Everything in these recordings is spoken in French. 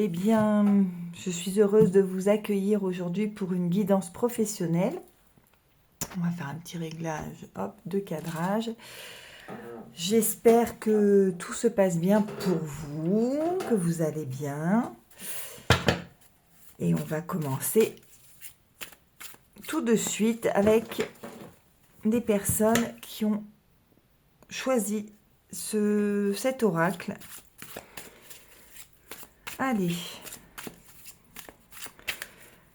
Eh bien, je suis heureuse de vous accueillir aujourd'hui pour une guidance professionnelle. On va faire un petit réglage, hop, de cadrage. J'espère que tout se passe bien pour vous, que vous allez bien. Et on va commencer tout de suite avec des personnes qui ont choisi cet oracle. Allez,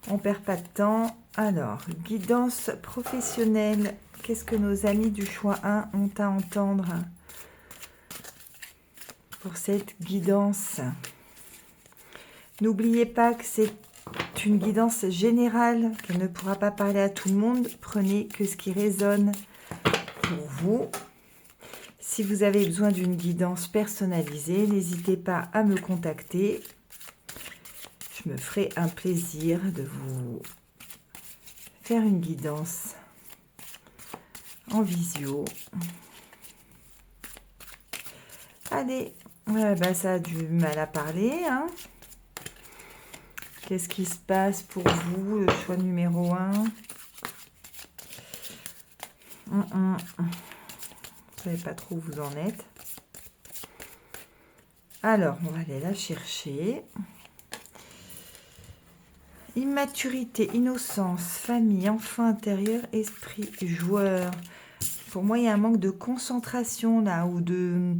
on perd pas de temps. Alors, guidance professionnelle. Qu'est-ce que nos amis du choix 1 ont à entendre pour cette guidance? N'oubliez pas que c'est une guidance générale, qu'elle ne pourra pas parler à tout le monde. Prenez que ce qui résonne pour vous. Si vous avez besoin d'une guidance personnalisée, n'hésitez pas à me contacter. Je me ferai un plaisir de vous faire une guidance en visio. Allez, ça a du mal à parler. Hein. Qu'est-ce qui se passe pour vous, le choix numéro 1? Vous ne savez pas trop où vous en êtes. Alors, on va aller la chercher. Immaturité, innocence, famille, enfant intérieur, esprit, joueur. Pour moi, il y a un manque de concentration là, ou de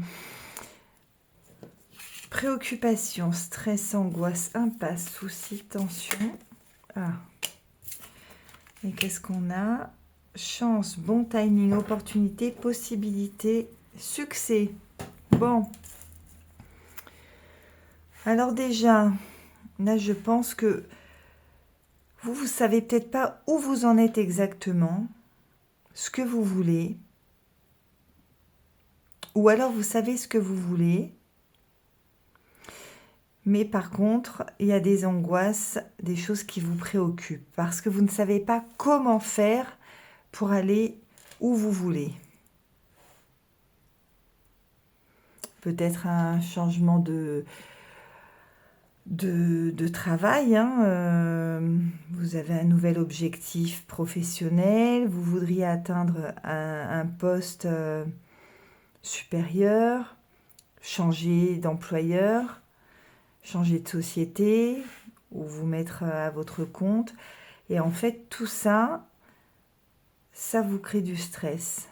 préoccupation, stress, angoisse, impasse, souci, tension. Ah. Et qu'est-ce qu'on a? Chance, bon timing, opportunité, possibilité, succès. Bon. Alors déjà, là, je pense que vous savez peut-être pas où vous en êtes exactement, ce que vous voulez, ou alors vous savez ce que vous voulez, mais par contre, il y a des angoisses, des choses qui vous préoccupent, parce que vous ne savez pas comment faire pour aller où vous voulez. Peut-être un changement de travail, hein. Vous avez un nouvel objectif professionnel, vous voudriez atteindre un poste supérieur, changer d'employeur, changer de société ou vous mettre à votre compte. Et en fait, tout ça, ça vous crée du stress.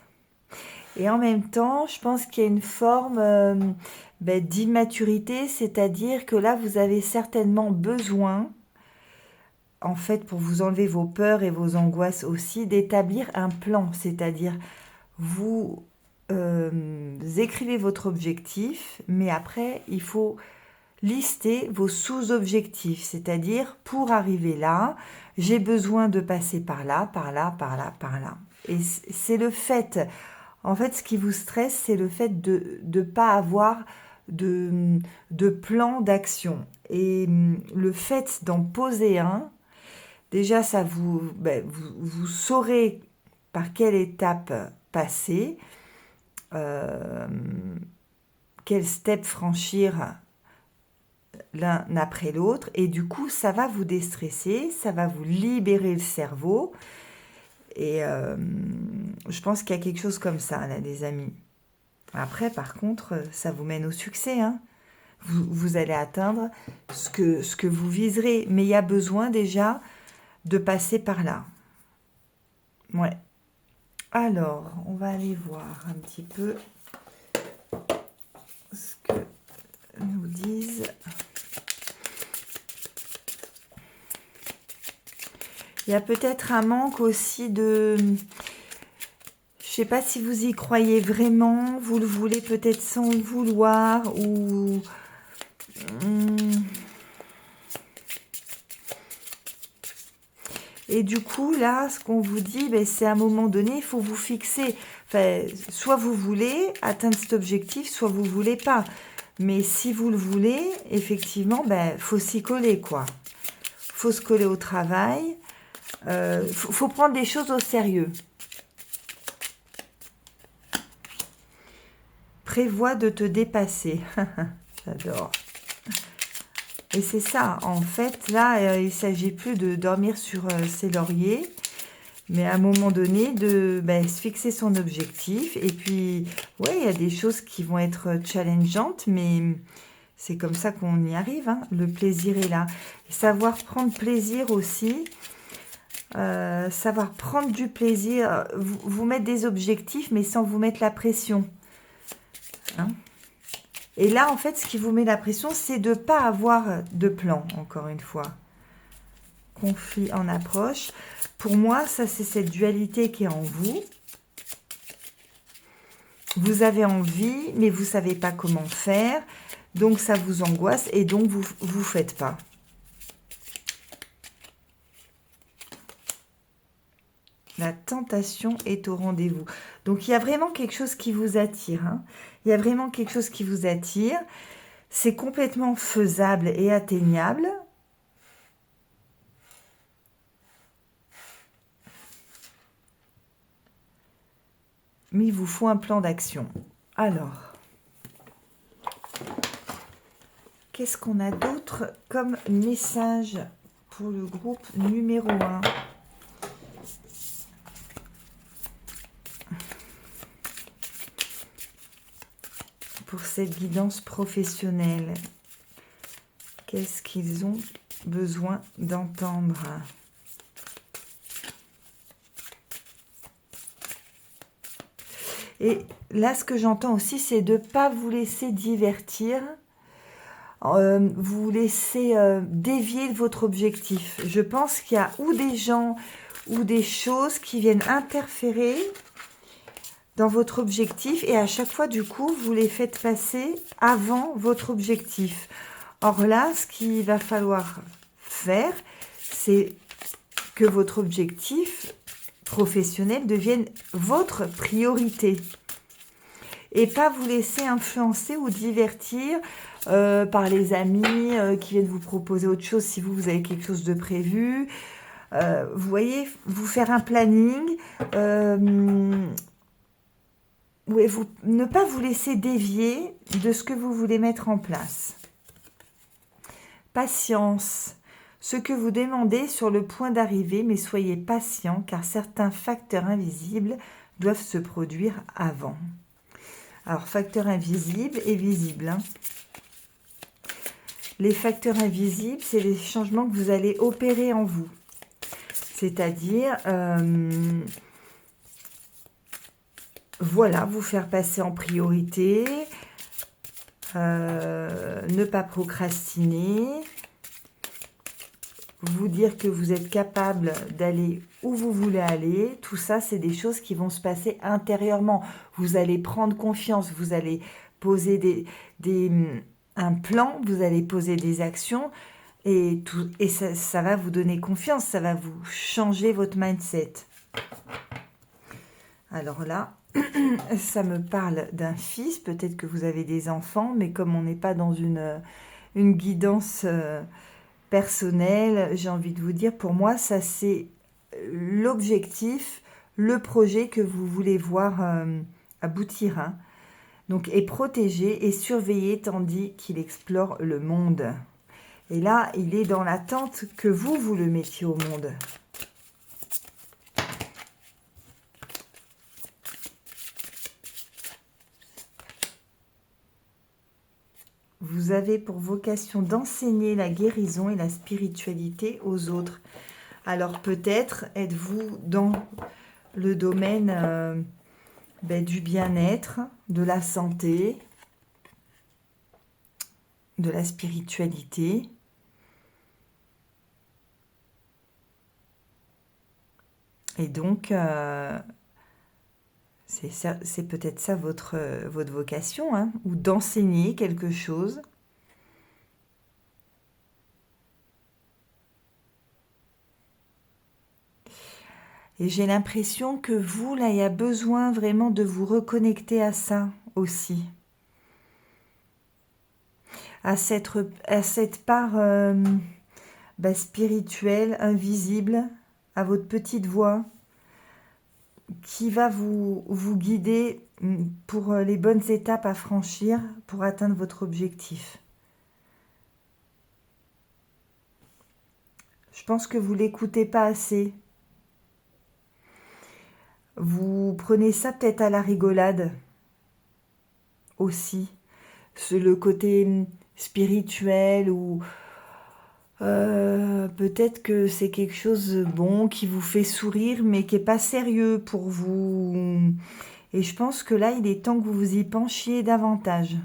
Et en même temps, je pense qu'il y a une forme d'immaturité, c'est-à-dire que là, vous avez certainement besoin, en fait, pour vous enlever vos peurs et vos angoisses aussi, d'établir un plan. C'est-à-dire, vous écrivez votre objectif, mais après, il faut lister vos sous-objectifs. C'est-à-dire, pour arriver là, j'ai besoin de passer par là, par là, par là, par là. Et c'est le fait... En fait, ce qui vous stresse, c'est le fait de ne pas avoir de plan d'action. Et le fait d'en poser un, déjà, ça vous saurez par quelle étape passer, quel step franchir l'un après l'autre. Et du coup, ça va vous déstresser, ça va vous libérer le cerveau. Et je pense qu'il y a quelque chose comme ça, là, les amis. Après, par contre, ça vous mène au succès. Hein. Vous allez atteindre ce que vous viserez. Mais il y a besoin déjà de passer par là. Ouais. Alors, on va aller voir un petit peu ce que nous disent. Il y a peut-être un manque aussi de... Je ne sais pas si vous y croyez vraiment, vous le voulez peut-être sans le vouloir, ou... Et du coup, là, ce qu'on vous dit, c'est à un moment donné, il faut vous fixer. Enfin, soit vous voulez atteindre cet objectif, soit vous ne voulez pas. Mais si vous le voulez, effectivement, faut s'y coller, quoi. Faut se coller au travail. Faut prendre les choses au sérieux. Prévois de te dépasser. J'adore. Et c'est ça, en fait, là, il ne s'agit plus de dormir sur ses lauriers, mais à un moment donné, de se fixer son objectif. Et puis, ouais, il y a des choses qui vont être challengeantes, mais c'est comme ça qu'on y arrive, hein. Le plaisir est là. Et savoir prendre plaisir aussi, savoir prendre du plaisir, vous mettre des objectifs, mais sans vous mettre la pression, hein. Et là, en fait, ce qui vous met la pression, c'est de ne pas avoir de plan, encore une fois. Conflit en approche. Pour moi, ça, c'est cette dualité qui est en vous. Vous avez envie, mais vous ne savez pas comment faire. Donc, ça vous angoisse et donc, vous ne faites pas. La tentation est au rendez-vous. Donc, il y a vraiment quelque chose qui vous attire, hein. Il y a vraiment quelque chose qui vous attire. C'est complètement faisable et atteignable. Mais il vous faut un plan d'action. Alors, qu'est-ce qu'on a d'autre comme message pour le groupe numéro 1 ? Pour cette guidance professionnelle, qu'est-ce qu'ils ont besoin d'entendre ? Et là, ce que j'entends aussi, c'est de ne pas vous laisser divertir, vous laisser dévier de votre objectif. Je pense qu'il y a ou des gens ou des choses qui viennent interférer dans votre objectif et à chaque fois, du coup, vous les faites passer avant votre objectif. Or là, ce qu'il va falloir faire, c'est que votre objectif professionnel devienne votre priorité et pas vous laisser influencer ou divertir par les amis qui viennent vous proposer autre chose si vous avez quelque chose de prévu. Vous voyez, vous faire un planning, ne pas vous laisser dévier de ce que vous voulez mettre en place. Patience. Ce que vous demandez sur le point d'arriver, mais soyez patient car certains facteurs invisibles doivent se produire avant. Alors, facteurs invisibles et visibles, hein. Les facteurs invisibles, c'est les changements que vous allez opérer en vous. C'est-à-dire, voilà, vous faire passer en priorité, ne pas procrastiner, vous dire que vous êtes capable d'aller où vous voulez aller. Tout ça, c'est des choses qui vont se passer intérieurement. Vous allez prendre confiance, vous allez poser un plan, vous allez poser des actions et ça va vous donner confiance, ça va vous changer votre mindset. Alors là, ça me parle d'un fils, peut-être que vous avez des enfants, mais comme on n'est pas dans une guidance personnelle, j'ai envie de vous dire, pour moi, ça c'est l'objectif, le projet que vous voulez voir aboutir, hein. Donc, est protégé et surveillé tandis qu'il explore le monde. Et là, il est dans l'attente que vous le mettiez au monde. Vous avez pour vocation d'enseigner la guérison et la spiritualité aux autres. Alors peut-être êtes-vous dans le domaine du bien-être, de la santé, de la spiritualité. Et donc, c'est peut-être ça votre vocation, hein, ou d'enseigner quelque chose. Et j'ai l'impression que vous, là, il y a besoin vraiment de vous reconnecter à ça aussi. À cette part spirituelle, invisible, à votre petite voix, qui va vous guider pour les bonnes étapes à franchir pour atteindre votre objectif. Je pense que vous l'écoutez pas assez. Vous prenez ça peut-être à la rigolade aussi. C'est le côté spirituel ou peut-être que c'est quelque chose de bon qui vous fait sourire mais qui n'est pas sérieux pour vous. Et je pense que là, il est temps que vous vous y penchiez davantage.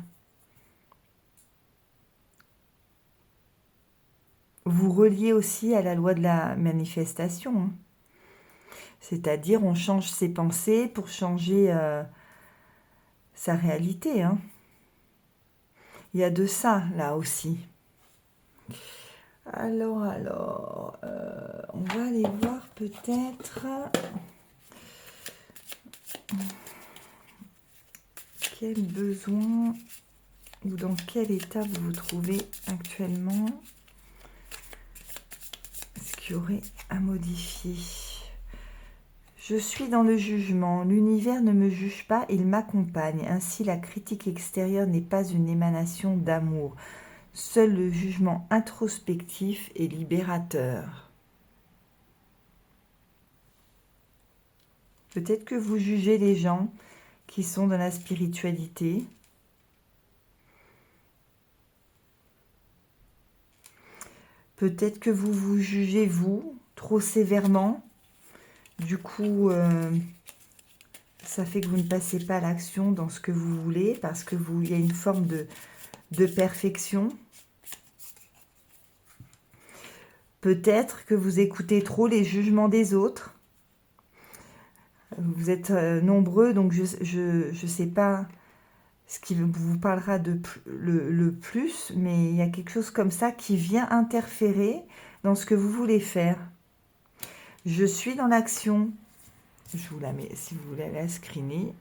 Vous reliez aussi à la loi de la manifestation, hein. C'est-à-dire, on change ses pensées pour changer sa réalité, hein. Il y a de ça, là aussi. Alors, on va aller voir peut-être quel besoin ou dans quel état vous vous trouvez actuellement. Est-ce qu'il y aurait à modifier ? Je suis dans le jugement. L'univers ne me juge pas, il m'accompagne. Ainsi, la critique extérieure n'est pas une émanation d'amour. Seul le jugement introspectif est libérateur. Peut-être que vous jugez les gens qui sont dans la spiritualité. Peut-être que vous vous jugez, vous, trop sévèrement. Du coup, ça fait que vous ne passez pas à l'action dans ce que vous voulez parce que il y a une forme de perfection. Peut-être que vous écoutez trop les jugements des autres. Vous êtes nombreux, donc je ne sais pas ce qui vous parlera le plus, mais il y a quelque chose comme ça qui vient interférer dans ce que vous voulez faire. Je suis dans l'action. Je vous la mets, si vous voulez la screener.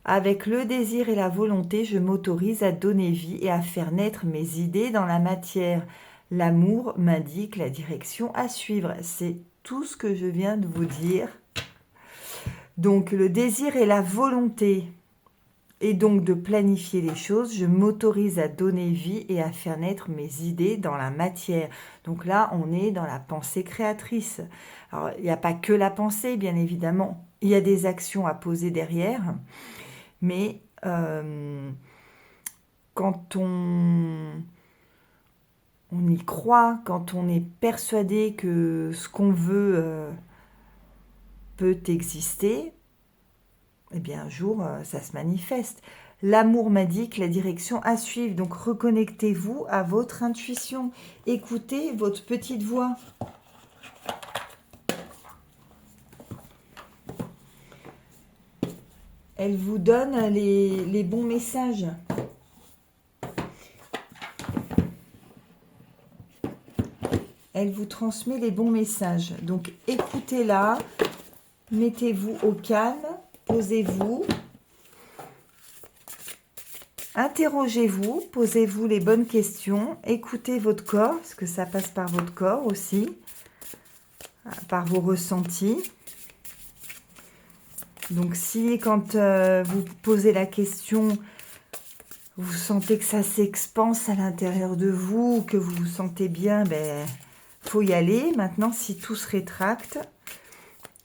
Avec le désir et la volonté, je m'autorise à donner vie et à faire naître mes idées dans la matière. L'amour m'indique la direction à suivre. C'est tout ce que je viens de vous dire. Donc, le désir et la volonté, et donc de planifier les choses, je m'autorise à donner vie et à faire naître mes idées dans la matière. Donc là, on est dans la pensée créatrice. Alors, il n'y a pas que la pensée, bien évidemment. Il y a des actions à poser derrière. Mais quand on y croit, quand on est persuadé que ce qu'on veut peut exister, eh bien un jour, ça se manifeste. L'amour m'indique la direction à suivre. Donc reconnectez-vous à votre intuition. Écoutez votre petite voix. Elle vous donne les bons messages. Elle vous transmet les bons messages. Donc écoutez-la, mettez-vous au calme, posez-vous, interrogez-vous, posez-vous les bonnes questions, écoutez votre corps, parce que ça passe par votre corps aussi, par vos ressentis. Donc si quand vous posez la question, vous sentez que ça s'expanse à l'intérieur de vous, que vous vous sentez bien, ben faut y aller. Maintenant, si tout se rétracte,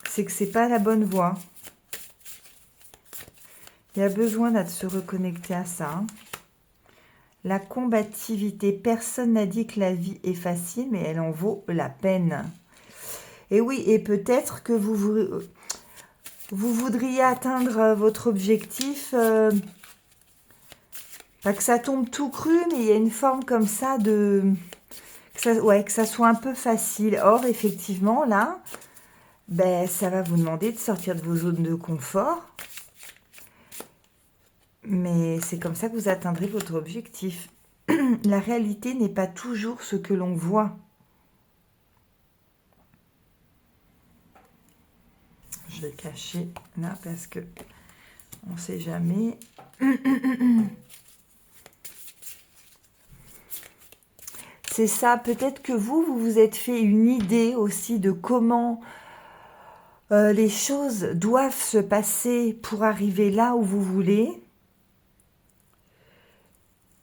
c'est que c'est pas la bonne voie. Il y a besoin de se reconnecter à ça, hein. La combativité. Personne n'a dit que la vie est facile, mais elle en vaut la peine. Et oui, et peut-être que vous voudriez atteindre votre objectif, pas que ça tombe tout cru, mais il y a une forme comme ça que ça soit un peu facile. Or, effectivement, là, ben, ça va vous demander de sortir de vos zones de confort. Mais c'est comme ça que vous atteindrez votre objectif. La réalité n'est pas toujours ce que l'on voit. Je vais cacher là parce que on ne sait jamais. C'est ça, peut-être que vous vous êtes fait une idée aussi de comment les choses doivent se passer pour arriver là où vous voulez.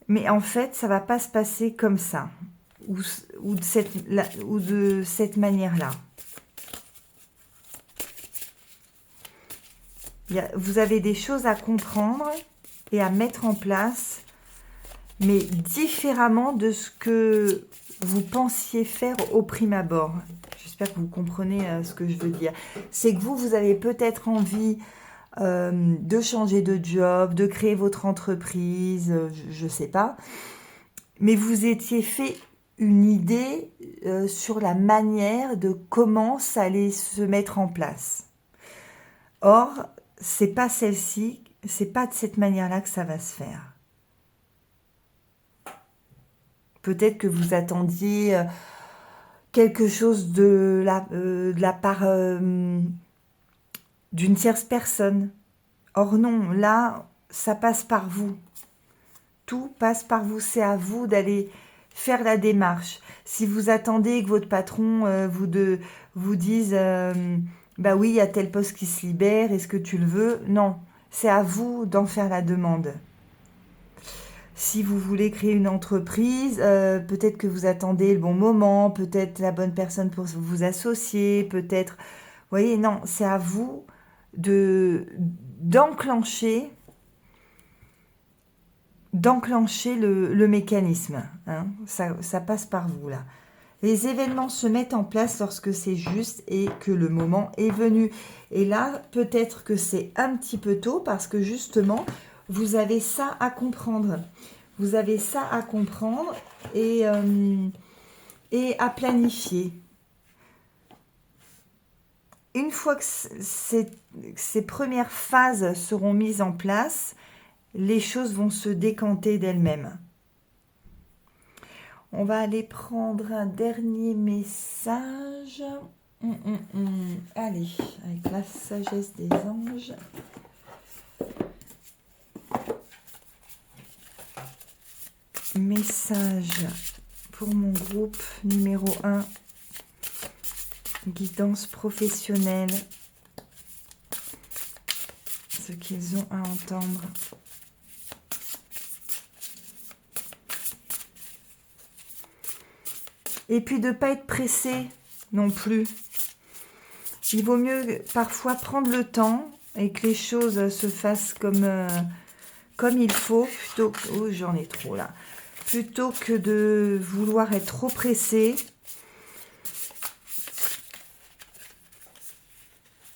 Mais en fait, ça ne va pas se passer comme ça. ou, ou de cette manière-là. Vous avez des choses à comprendre et à mettre en place, mais différemment de ce que vous pensiez faire au prime abord. J'espère que vous comprenez ce que je veux dire. C'est que vous avez peut-être envie de changer de job, de créer votre entreprise, je ne sais pas. Mais vous étiez fait une idée sur la manière de comment ça allait se mettre en place. Or, c'est pas celle-ci, c'est pas de cette manière-là que ça va se faire. Peut-être que vous attendiez quelque chose de la part d'une tierce personne. Or non, là, ça passe par vous. Tout passe par vous. C'est à vous d'aller faire la démarche. Si vous attendez que votre patron vous dise bah oui, il y a tel poste qui se libère, est-ce que tu le veux? Non, c'est à vous d'en faire la demande. Si vous voulez créer une entreprise, peut-être que vous attendez le bon moment, peut-être la bonne personne pour vous associer, peut-être... Vous voyez, non, c'est à vous d'enclencher le mécanisme. Hein. Ça passe par vous, là. Les événements se mettent en place lorsque c'est juste et que le moment est venu. Et là, peut-être que c'est un petit peu tôt parce que justement, vous avez ça à comprendre. Vous avez ça à comprendre et à planifier. Une fois que ces premières phases seront mises en place, les choses vont se décanter d'elles-mêmes. On va aller prendre un dernier message. Allez, avec la sagesse des anges. Message pour mon groupe numéro 1. Guidance professionnelle. Ce qu'ils ont à entendre. Et puis de ne pas être pressé non plus. Il vaut mieux parfois prendre le temps et que les choses se fassent comme il faut, plutôt que... Oh, j'en ai trop là. Plutôt que de vouloir être trop pressé.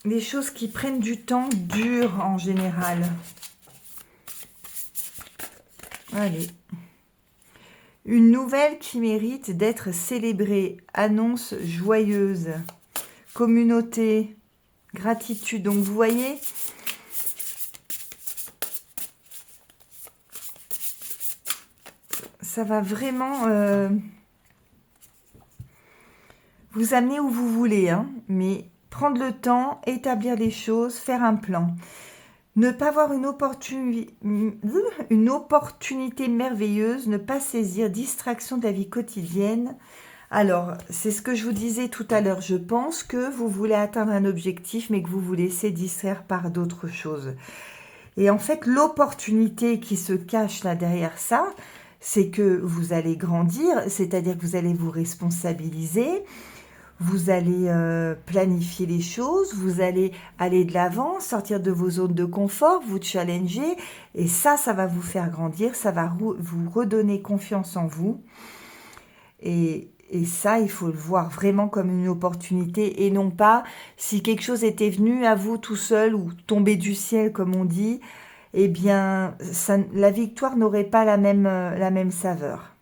Les choses qui prennent du temps durent en général. Allez. Une nouvelle qui mérite d'être célébrée. Annonce joyeuse. Communauté. Gratitude. Donc, vous voyez, ça va vraiment vous amener où vous voulez. Hein, mais prendre le temps, établir les choses, faire un plan. Ne pas voir une opportunité merveilleuse, ne pas saisir, distraction de la vie quotidienne. Alors, c'est ce que je vous disais tout à l'heure. Je pense que vous voulez atteindre un objectif, mais que vous vous laissez distraire par d'autres choses. Et en fait, l'opportunité qui se cache là derrière ça, c'est que vous allez grandir, c'est-à-dire que vous allez vous responsabiliser. Vous allez planifier les choses, vous allez aller de l'avant, sortir de vos zones de confort, vous challenger. Et ça va vous faire grandir, ça va vous redonner confiance en vous. Et ça, il faut le voir vraiment comme une opportunité et non pas si quelque chose était venu à vous tout seul ou tombé du ciel, comme on dit, eh bien, la victoire n'aurait pas la même saveur.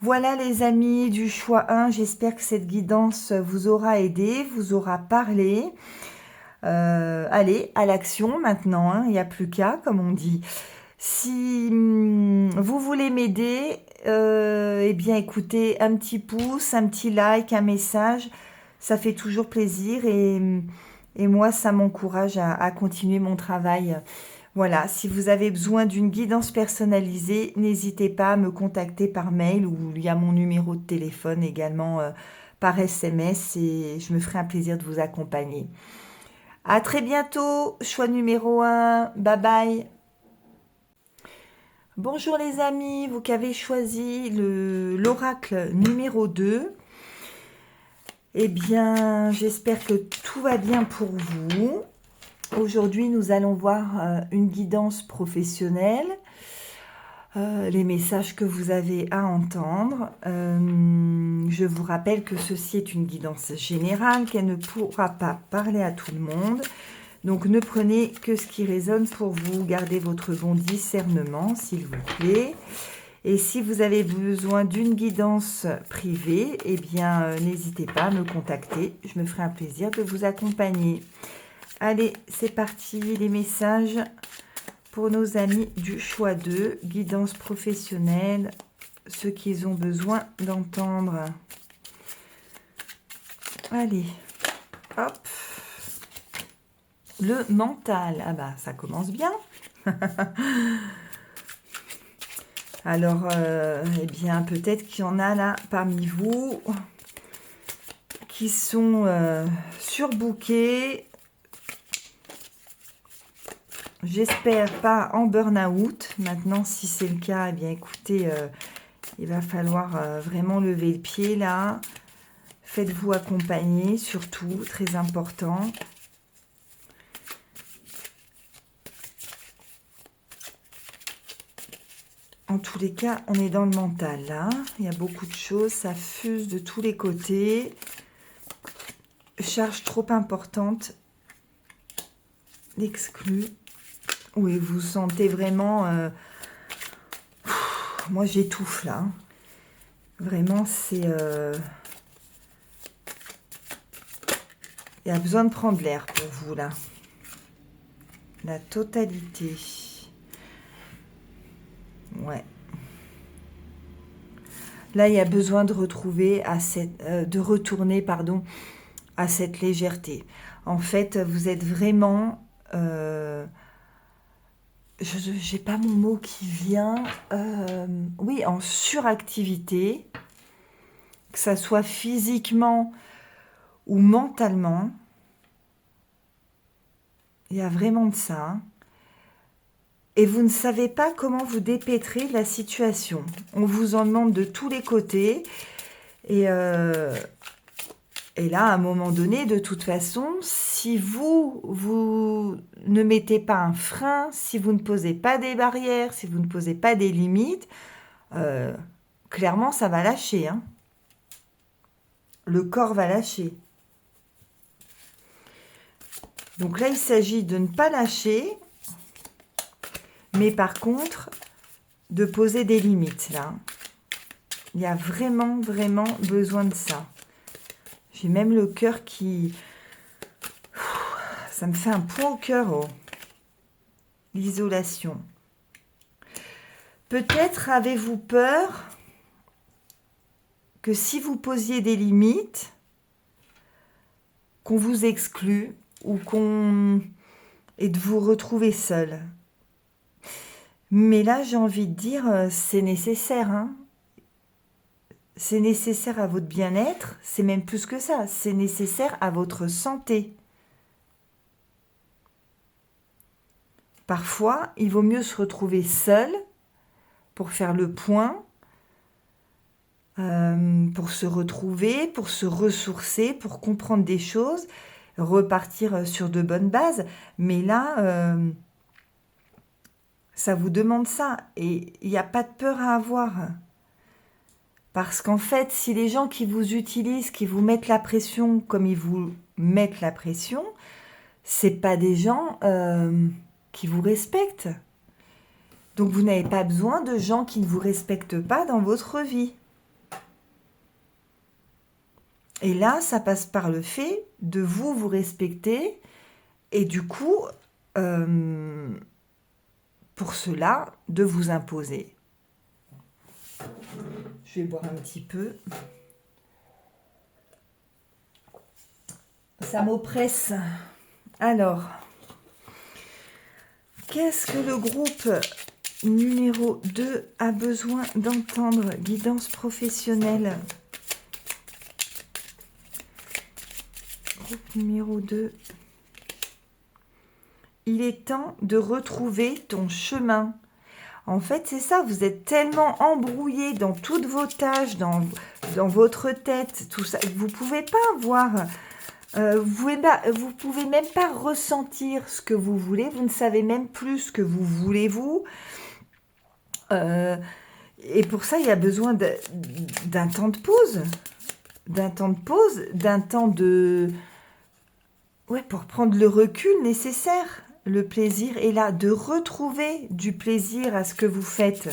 Voilà les amis du choix 1, j'espère que cette guidance vous aura aidé, vous aura parlé. Allez, à l'action maintenant, hein, il n'y a plus qu'à, comme on dit. Si vous voulez m'aider, eh bien écoutez, un petit pouce, un petit like, un message, ça fait toujours plaisir et moi ça m'encourage à continuer mon travail. Voilà, si vous avez besoin d'une guidance personnalisée, n'hésitez pas à me contacter par mail ou il y a mon numéro de téléphone également par SMS et je me ferai un plaisir de vous accompagner. À très bientôt, choix numéro 1, bye bye. Bonjour les amis, vous qui avez choisi l'oracle numéro 2. Eh bien, j'espère que tout va bien pour vous. Aujourd'hui, nous allons voir une guidance professionnelle, les messages que vous avez à entendre. Je vous rappelle que ceci est une guidance générale, qu'elle ne pourra pas parler à tout le monde. Donc, ne prenez que ce qui résonne pour vous. Gardez votre bon discernement, s'il vous plaît. Et si vous avez besoin d'une guidance privée, eh bien, n'hésitez pas à me contacter. Je me ferai un plaisir de vous accompagner. Allez, c'est parti, les messages pour nos amis du choix 2, guidance professionnelle, ceux qu'ils ont besoin d'entendre. Allez, hop. Le mental, ah bah ça commence bien. Alors, eh bien, peut-être qu'il y en a là parmi vous qui sont surbookés. J'espère pas en burn-out. Maintenant, si c'est le cas, eh bien, écoutez, il va falloir vraiment lever le pied là. Faites-vous accompagner, surtout, très important. En tous les cas, on est dans le mental, là. Il y a beaucoup de choses, ça fuse de tous les côtés. Charge trop importante. L'exclu. Oui, vous sentez vraiment... moi, j'étouffe, là. Vraiment, c'est... il y a besoin de prendre l'air pour vous, là. La totalité. Ouais. Là, il y a besoin de retrouver retourner, pardon, à cette légèreté. En fait, vous êtes vraiment, je n'ai pas mon mot qui vient, oui, en suractivité, que ça soit physiquement ou mentalement. Il y a vraiment de ça, hein. Et vous ne savez pas comment vous dépêtrer de la situation. On vous en demande de tous les côtés. Et là, à un moment donné, de toute façon, si vous ne mettez pas un frein, si vous ne posez pas des barrières, si vous ne posez pas des limites, clairement, ça va lâcher, hein. Le corps va lâcher. Donc là, il s'agit de ne pas lâcher. Mais par contre, de poser des limites, là. Il y a vraiment, vraiment besoin de ça. J'ai même le cœur qui... ça me fait un point au cœur, oh. L'isolation. Peut-être avez-vous peur que si vous posiez des limites, qu'on vous exclue et de vous retrouver seul. Mais là, j'ai envie de dire, c'est nécessaire, hein. C'est nécessaire à votre bien-être, c'est même plus que ça, c'est nécessaire à votre santé. Parfois, il vaut mieux se retrouver seul pour faire le point, pour se retrouver, pour se ressourcer, pour comprendre des choses, repartir sur de bonnes bases. Mais là... ça vous demande ça. Et il n'y a pas de peur à avoir. Parce qu'en fait, si les gens qui vous utilisent, qui vous mettent la pression comme ils vous mettent la pression, c'est pas des gens qui vous respectent. Donc vous n'avez pas besoin de gens qui ne vous respectent pas dans votre vie. Et là, ça passe par le fait de vous respecter et du coup... pour cela, de vous imposer. Je vais boire un petit peu. Ça m'oppresse. Alors, qu'est-ce que le groupe numéro 2 a besoin d'entendre? Guidance professionnelle. Groupe numéro 2. Il est temps de retrouver ton chemin. En fait, c'est ça, vous êtes tellement embrouillé dans toutes vos tâches, dans votre tête, tout ça, vous ne pouvez pas voir, vous pouvez même pas ressentir ce que vous voulez, vous ne savez même plus ce que vous voulez, vous. Et pour ça, il y a besoin d'un temps de pause, d'un temps de... Ouais, pour prendre le recul nécessaire. Le plaisir est là, de retrouver du plaisir à ce que vous faites.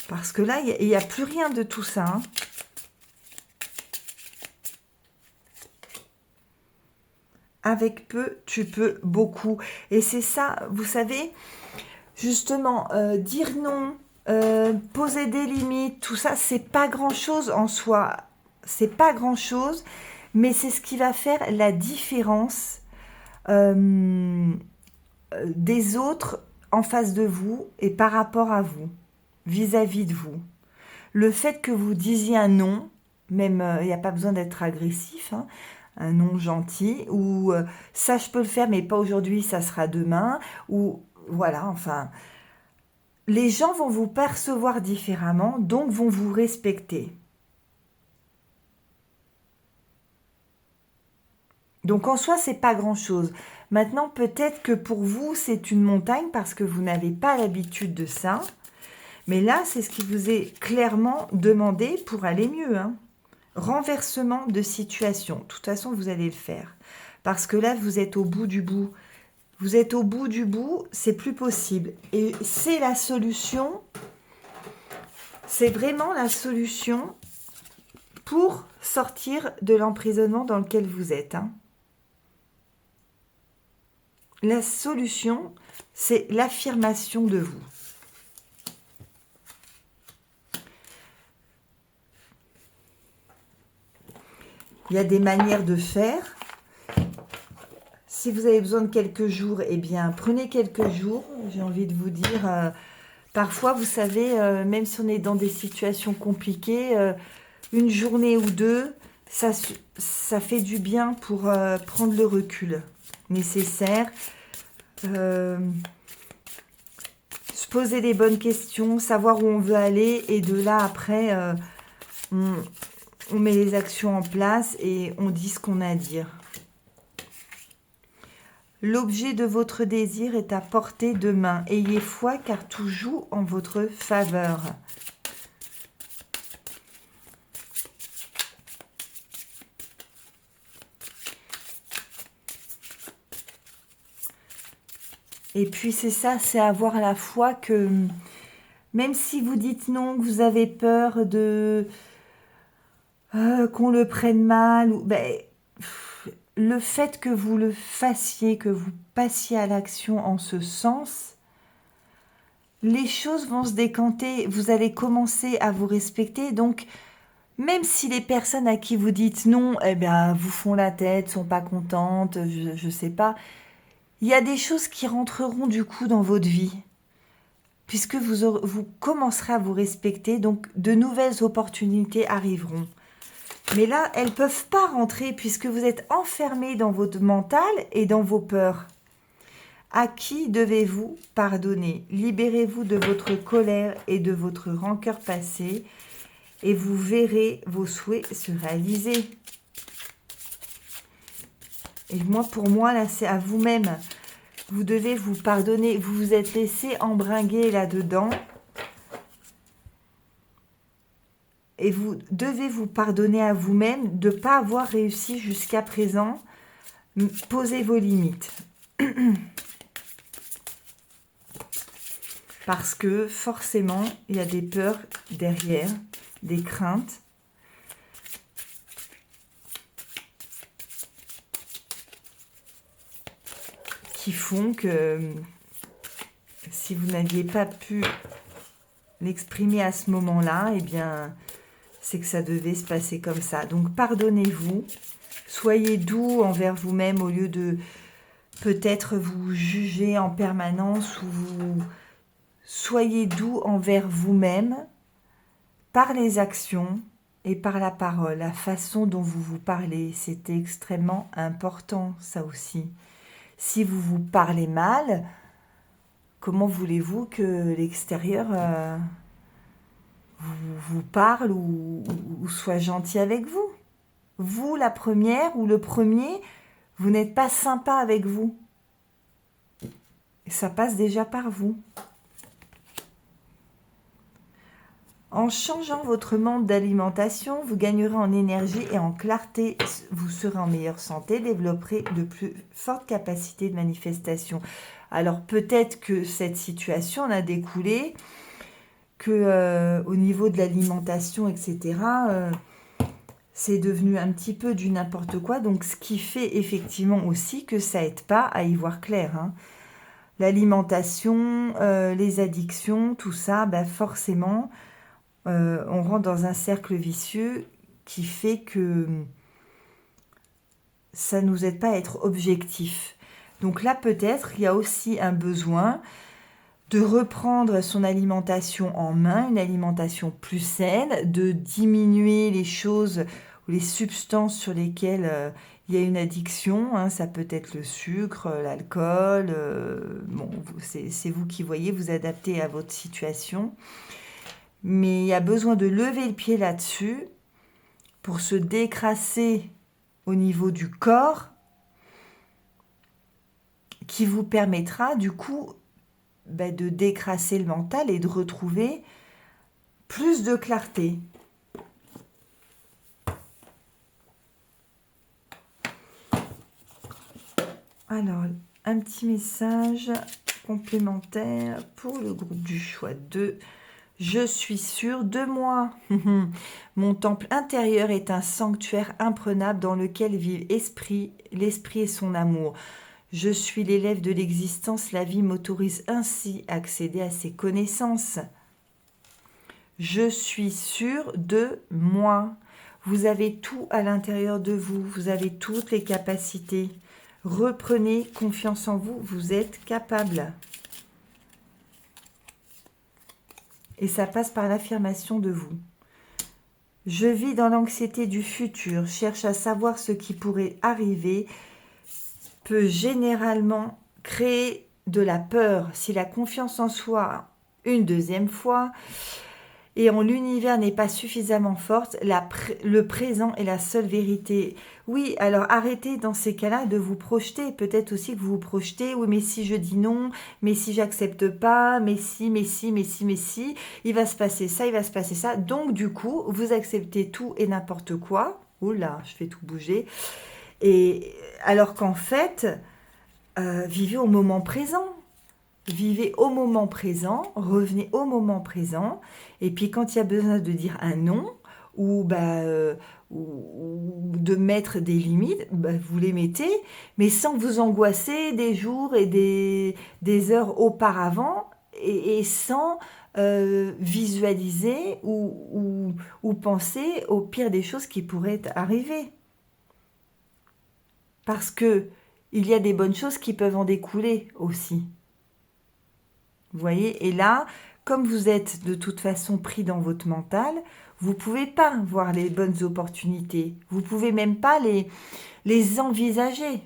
Parce que là, il n'y a plus rien de tout ça. Hein. Avec peu, tu peux beaucoup. Et c'est ça, vous savez, justement, dire non, poser des limites, tout ça, c'est pas grand-chose en soi. C'est pas grand-chose, mais c'est ce qui va faire la différence des autres en face de vous et par rapport à vous, vis-à-vis de vous. Le fait que vous disiez un non, même il n'y a pas besoin d'être agressif, hein, un non gentil, ou ça je peux le faire mais pas aujourd'hui, ça sera demain, ou voilà, enfin, les gens vont vous percevoir différemment, donc vont vous respecter. Donc en soi, c'est pas grand-chose. Maintenant, peut-être que pour vous, c'est une montagne parce que vous n'avez pas l'habitude de ça. Mais là, c'est ce qui vous est clairement demandé pour aller mieux. Hein. Renversement de situation. De toute façon, vous allez le faire. Parce que là, vous êtes au bout du bout. Vous êtes au bout du bout, c'est plus possible. Et c'est la solution. C'est vraiment la solution pour sortir de l'emprisonnement dans lequel vous êtes. Hein. La solution, c'est l'affirmation de vous. Il y a des manières de faire. Si vous avez besoin de quelques jours, eh bien, prenez quelques jours. J'ai envie de vous dire, parfois, vous savez, même si on est dans des situations compliquées, une journée ou deux, ça fait du bien pour prendre le recul nécessaire. Se poser les bonnes questions, savoir où on veut aller, et de là, après, on met les actions en place et on dit ce qu'on a à dire. L'objet de votre désir est à portée de main. Ayez foi car tout joue en votre faveur. Et puis c'est ça, c'est avoir la foi que même si vous dites non, que vous avez peur de qu'on le prenne mal, le fait que vous le fassiez, que vous passiez à l'action en ce sens, les choses vont se décanter, vous allez commencer à vous respecter. Donc, même si les personnes à qui vous dites non, eh bien, vous font la tête, sont pas contentes, je sais pas, il y a des choses qui rentreront du coup dans votre vie, puisque vous commencerez à vous respecter, donc de nouvelles opportunités arriveront. Mais là, elles ne peuvent pas rentrer puisque vous êtes enfermé dans votre mental et dans vos peurs. À qui devez-vous pardonner? Libérez-vous de votre colère et de votre rancœur passée et vous verrez vos souhaits se réaliser. Et pour moi, là, c'est à vous-même. Vous devez vous pardonner. Vous vous êtes laissé embringuer là-dedans. Et vous devez vous pardonner à vous-même de ne pas avoir réussi jusqu'à présent. Posez vos limites. Parce que forcément, il y a des peurs derrière, des craintes. Qui font que si vous n'aviez pas pu l'exprimer à ce moment-là, eh bien, c'est que ça devait se passer comme ça. Donc, pardonnez-vous, soyez doux envers vous-même au lieu de peut-être vous juger en permanence ou soyez doux envers vous-même par les actions et par la parole. La façon dont vous vous parlez, c'est extrêmement important, ça aussi. Si vous vous parlez mal, comment voulez-vous que l'extérieur vous parle ou soit gentil avec vous? Vous, la première ou le premier, vous n'êtes pas sympa avec vous. Et ça passe déjà par vous. En changeant votre mode d'alimentation, vous gagnerez en énergie et en clarté. Vous serez en meilleure santé, développerez de plus fortes capacités de manifestation. Alors peut-être que cette situation en a découlé que au niveau de l'alimentation, etc., c'est devenu un petit peu du n'importe quoi. Donc ce qui fait effectivement aussi que ça aide pas à y voir clair, hein. L'alimentation, les addictions, tout ça, bah forcément... on rentre dans un cercle vicieux qui fait que ça ne nous aide pas à être objectif. Donc là, peut-être, il y a aussi un besoin de reprendre son alimentation en main, une alimentation plus saine, de diminuer les choses ou les substances sur lesquelles il y a une addiction, hein. Ça peut être le sucre, l'alcool, bon, c'est vous qui voyez, vous adaptez à votre situation. Mais il y a besoin de lever le pied là-dessus pour se décrasser au niveau du corps qui vous permettra du coup de décrasser le mental et de retrouver plus de clarté. Alors, un petit message complémentaire pour le groupe du choix 2. Je suis sûre de moi. Mon temple intérieur est un sanctuaire imprenable dans lequel vivent l'esprit et son amour. Je suis l'élève de l'existence, la vie m'autorise ainsi à accéder à ses connaissances. Je suis sûre de moi. Vous avez tout à l'intérieur de vous, vous avez toutes les capacités. Reprenez confiance en vous, vous êtes capable. Et ça passe par l'affirmation de vous. Je vis dans l'anxiété du futur, cherche à savoir ce qui pourrait arriver, peut généralement créer de la peur. Si la confiance en soi, une deuxième fois, et en l'univers n'est pas suffisamment forte, le présent est la seule vérité. Oui, alors arrêtez dans ces cas-là de vous projeter. Peut-être aussi que vous vous projetez, oui, mais si je dis non, mais si j'accepte pas, mais si, il va se passer ça, il va se passer ça. Donc du coup, vous acceptez tout et n'importe quoi. Oula, je fais tout bouger. Et alors qu'en fait, vivez au moment présent. Vivez au moment présent, revenez au moment présent, et puis quand il y a besoin de dire un non, ou de mettre des limites, vous les mettez, mais sans vous angoisser des jours et des heures auparavant, et sans visualiser ou penser au pire des choses qui pourraient arriver. Parce que il y a des bonnes choses qui peuvent en découler aussi. Vous voyez, et là, comme vous êtes de toute façon pris dans votre mental, vous ne pouvez pas voir les bonnes opportunités. Vous ne pouvez même pas les envisager.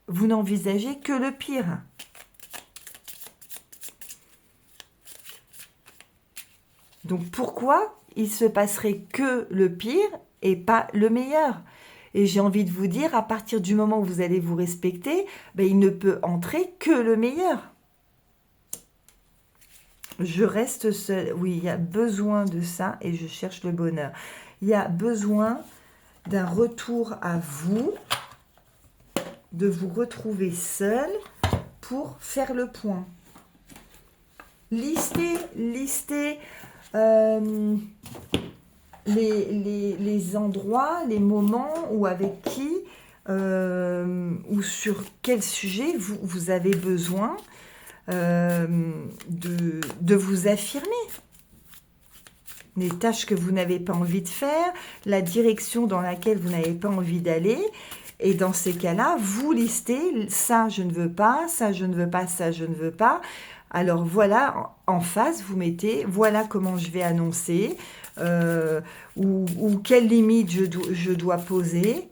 Vous n'envisagez que le pire. Donc pourquoi il se passerait que le pire et pas le meilleur? Et j'ai envie de vous dire, à partir du moment où vous allez vous respecter, il ne peut entrer que le meilleur. Je reste seule. Oui, il y a besoin de ça et je cherche le bonheur. Il y a besoin d'un retour à vous, de vous retrouver seul pour faire le point. Listez les endroits, les moments ou avec qui ou sur quel sujet vous avez besoin de vous affirmer. Les tâches que vous n'avez pas envie de faire, la direction dans laquelle vous n'avez pas envie d'aller. Et dans ces cas-là, vous listez ça je ne veux pas, ça je ne veux pas, ça je ne veux pas. Alors voilà, en face, vous mettez voilà comment je vais annoncer ou quelles limites je dois poser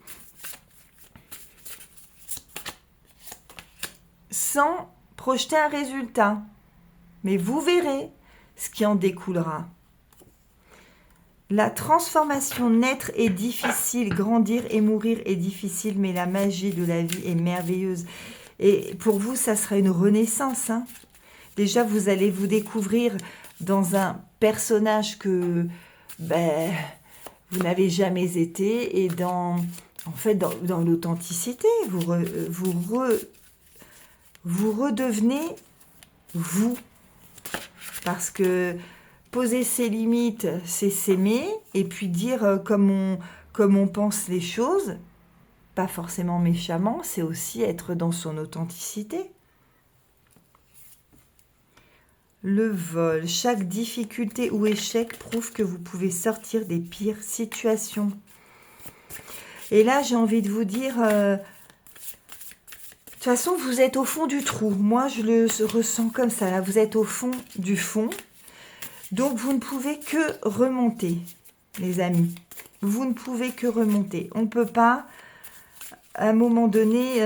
sans projeter un résultat. Mais vous verrez ce qui en découlera. La transformation, naître est difficile, grandir et mourir est difficile, mais la magie de la vie est merveilleuse. Et pour vous, ça sera une renaissance. Hein. Déjà, vous allez vous découvrir dans un personnage que vous n'avez jamais été, et dans l'authenticité, vous redevenez vous. Parce que poser ses limites, c'est s'aimer, et puis dire comme on pense les choses, pas forcément méchamment, c'est aussi être dans son authenticité. Le vol, chaque difficulté ou échec prouve que vous pouvez sortir des pires situations. Et là, j'ai envie de vous dire, de toute façon, vous êtes au fond du trou. Moi, je le ressens comme ça, là. Vous êtes au fond du fond. Donc, vous ne pouvez que remonter, les amis. Vous ne pouvez que remonter. On ne peut pas, à un moment donné,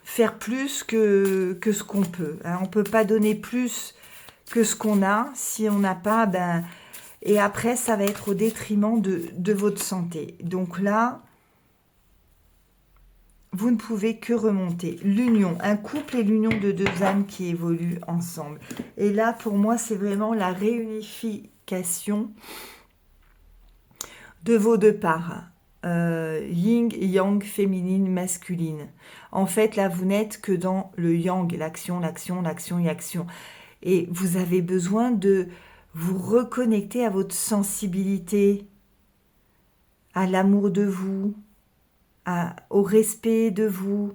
faire plus que ce qu'on peut. Hein. On ne peut pas donner plus que ce qu'on a. Si on n'a pas, et après, ça va être au détriment de votre santé. Donc là, vous ne pouvez que remonter. L'union, un couple est l'union de deux âmes qui évoluent ensemble. Et là, pour moi, c'est vraiment la réunification de vos deux parts. Yin, yang, féminine, masculine. En fait, là, vous n'êtes que dans le yang, l'action, l'action, l'action et action. Et vous avez besoin de vous reconnecter à votre sensibilité, à l'amour de vous, au respect de vous.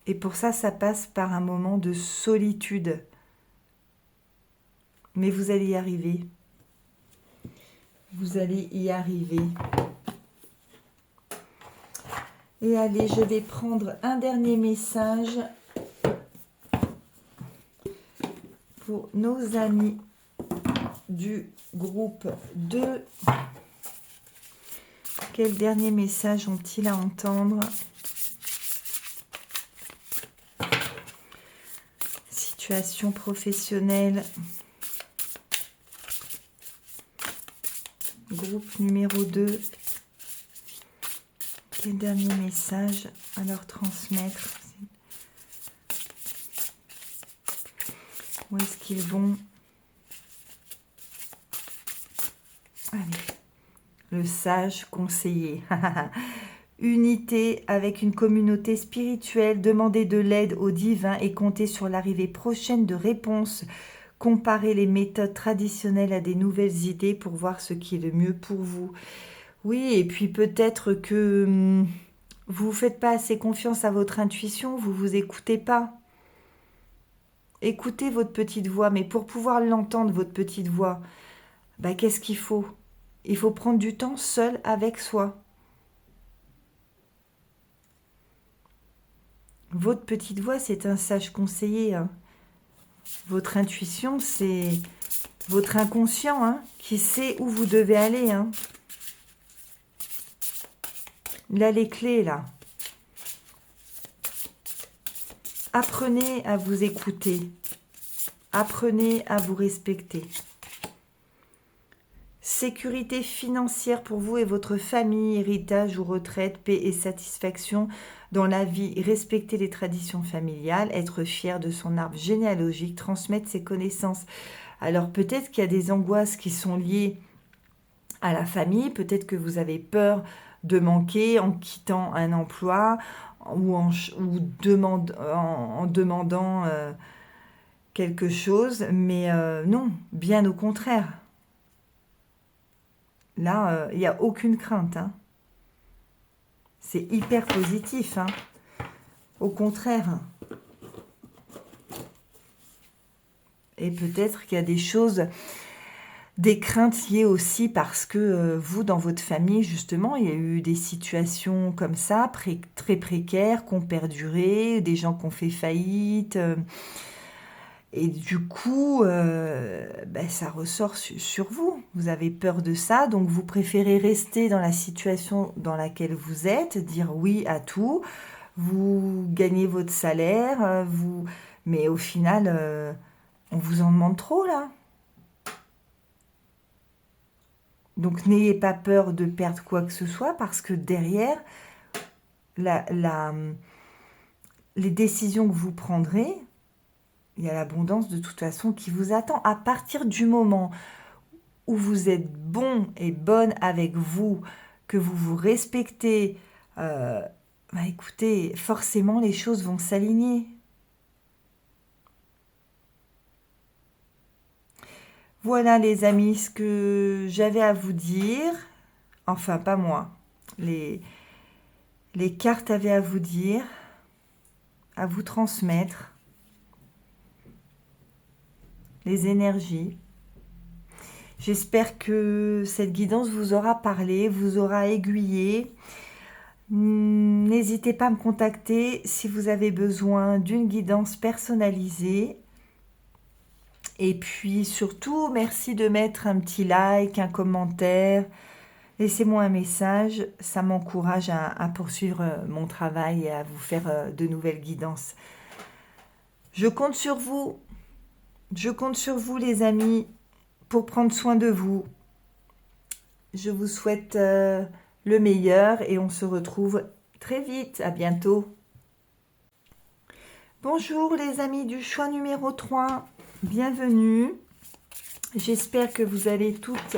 Et pour ça, ça passe par un moment de solitude. Mais vous allez y arriver. Vous allez y arriver. Et allez, je vais prendre un dernier message pour nos amis du groupe 2. Quel dernier message ont-ils à entendre? Situation professionnelle. Groupe numéro 2. Quel dernier message à leur transmettre? Où est-ce qu'ils vont? Allez. Le sage conseiller. Unité avec une communauté spirituelle, demander de l'aide au divin et compter sur l'arrivée prochaine de réponses. Comparer les méthodes traditionnelles à des nouvelles idées pour voir ce qui est le mieux pour vous. Oui, et puis peut-être que vous ne faites pas assez confiance à votre intuition, vous ne vous écoutez pas. Écoutez votre petite voix, mais pour pouvoir l'entendre, votre petite voix, qu'est-ce qu'il faut? Il faut prendre du temps seul avec soi. Votre petite voix, c'est un sage conseiller. Hein. Votre intuition, c'est votre inconscient qui sait où vous devez aller. Hein. Là, les clés, là. Apprenez à vous écouter. Apprenez à vous respecter. Sécurité financière pour vous et votre famille, héritage ou retraite, paix et satisfaction dans la vie, respecter les traditions familiales, être fier de son arbre généalogique, transmettre ses connaissances. Alors peut-être qu'il y a des angoisses qui sont liées à la famille, peut-être que vous avez peur de manquer en quittant un emploi ou en demandant quelque chose, mais non, bien au contraire. Là, il n'y a aucune crainte. Hein. C'est hyper positif. Hein. Au contraire. Et peut-être qu'il y a des choses, des craintes liées aussi parce que vous, dans votre famille, justement, il y a eu des situations comme ça, très précaires, qui ont perduré, des gens qui ont fait faillite. Et du coup, ça ressort sur vous. Vous avez peur de ça, donc vous préférez rester dans la situation dans laquelle vous êtes, dire oui à tout. Vous gagnez votre salaire, Mais au final, on vous en demande trop là. Donc n'ayez pas peur de perdre quoi que ce soit parce que derrière, les décisions que vous prendrez, il y a l'abondance de toute façon qui vous attend. À partir du moment où vous êtes bon et bonne avec vous, que vous vous respectez, écoutez, forcément les choses vont s'aligner. Voilà les amis, ce que j'avais à vous dire. Enfin, pas moi. Les cartes avaient à vous dire, à vous transmettre. Les énergies. J'espère que cette guidance vous aura parlé, vous aura aiguillé. N'hésitez pas à me contacter si vous avez besoin d'une guidance personnalisée. Et puis surtout, merci de mettre un petit like, un commentaire. Laissez-moi un message, ça m'encourage à poursuivre mon travail et à vous faire de nouvelles guidances. Je compte sur vous. Je compte sur vous les amis pour prendre soin de vous. Je vous souhaite le meilleur et on se retrouve très vite. À bientôt. Bonjour les amis du choix numéro 3. Bienvenue. J'espère que vous allez toutes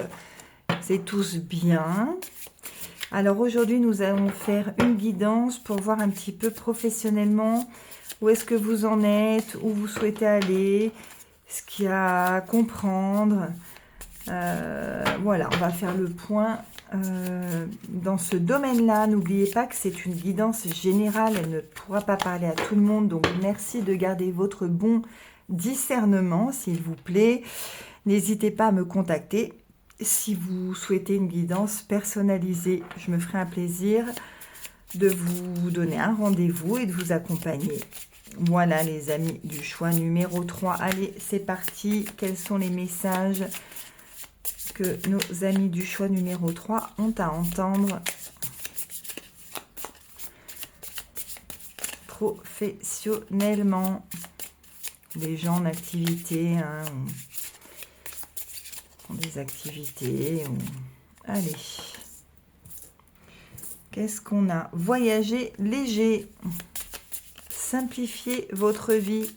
et tous bien. Alors aujourd'hui, nous allons faire une guidance pour voir un petit peu professionnellement où est-ce que vous en êtes, où vous souhaitez aller, ce qu'il y a à comprendre. Voilà, on va faire le point dans ce domaine-là. N'oubliez pas que c'est une guidance générale, elle ne pourra pas parler à tout le monde, donc merci de garder votre bon discernement, s'il vous plaît. N'hésitez pas à me contacter si vous souhaitez une guidance personnalisée. Je me ferai un plaisir de vous donner un rendez-vous et de vous accompagner. Voilà les amis du choix numéro 3. Allez, c'est parti. Quels sont les messages que nos amis du choix numéro 3 ont à entendre professionnellement? Les gens en activité, ont des activités. Allez. Qu'est-ce qu'on a? Voyager léger. Simplifiez votre vie.